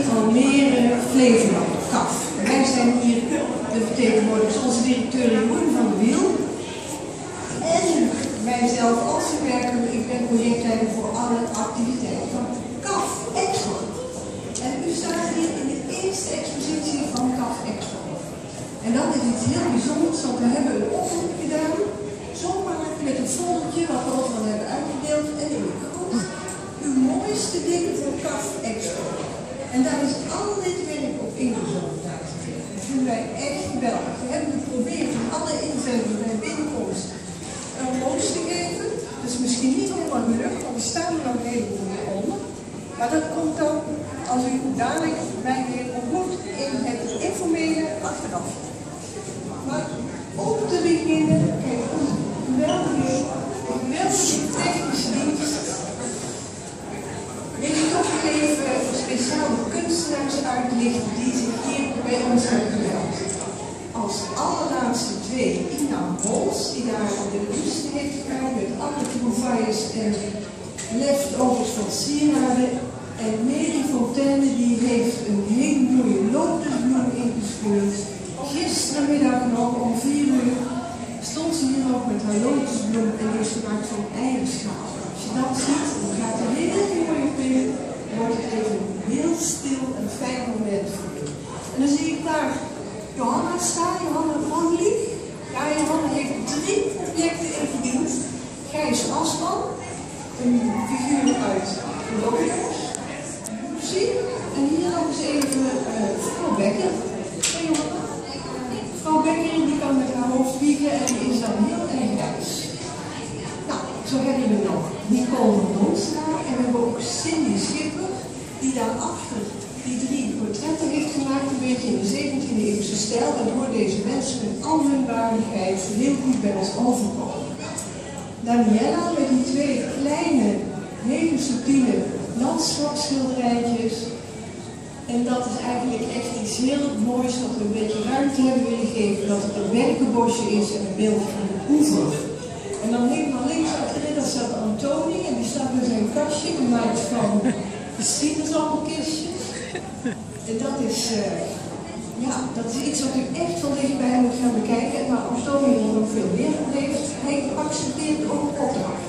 van Meren Flevoland, KAF. Wij zijn hier de vertegenwoordigers, onze directeur Jeroen van de Wiel. En mijzelf als verwerker, ik ben projectleider voor alle activiteiten van KAF Expo. En u staat hier in de eerste expositie van KAF Expo. En dat is iets heel bijzonders, want we hebben een oproep gedaan, zomaar met een foldertje wat we ook al hebben uitgedeeld. En u komt uw mooiste dingen voor KAF Expo. En daar is al dit werk op ingezonden. Dat vinden wij echt geweldig. We hebben geprobeerd om alle inzendingen bij binnenkomst een roos te geven. Dat is misschien niet helemaal gelukt, want er staan er nog een heleboel onder. Maar dat komt dan als u dadelijk mij weer ontmoet in het informele achteraf. Maar om te beginnen, kijk, onze geweldige technische dienst. Wil ik toch even speciaal de kunstenaars uitlichten die zich hier bij ons hebben gemeld. Als allerlaatste twee Ina Bols, die daar de buste heeft gemaakt met alle trouvailles en leftovers van sieraden. En Mary Fontaine die heeft een hele mooie lotusbloem ingespeeld. Gisterenmiddag nog om 4 uur stond ze hier nog met haar lotusbloem en die is gemaakt van eierschaal. Als je dat ziet, dan gaat er heel mooi op in. Dan wordt het even heel stil en fijn moment voor je. En dan zie ik daar Johanna staan, Johanna Grondlie. Ja, Johanna heeft 3 objecten ingediend. Gijs Asman, een figuur uit de Lotus. En hier nog eens even mevrouw Bekker. Mevrouw Bekker die kan met haar hoofd vliegen en die is dan heel erg wijs. Nou, zo hebben we nog Nicole Donstra en we hebben ook Cindy Schipper die daarachter die 3 portretten heeft gemaakt, een beetje in de 17e eeuwse stijl, waardoor deze mensen met al hun waardigheid heel goed bij ons overkomen. Daniela met die 2 kleine, hele subtiele landschapsschilderijtjes. En dat is eigenlijk echt iets heel moois wat we een beetje ruimte hebben willen geven. Dat het een werkenbosje is en een beeld van de oever. En dan helemaal links achterin, dat staat Antoni en die staat met zijn kastje gemaakt van sinaasappelkistjes. En dat is, dat is iets wat u echt van dichtbij moet gaan bekijken. Maar Antoni nog veel meer heeft, hij accepteert ook opdracht.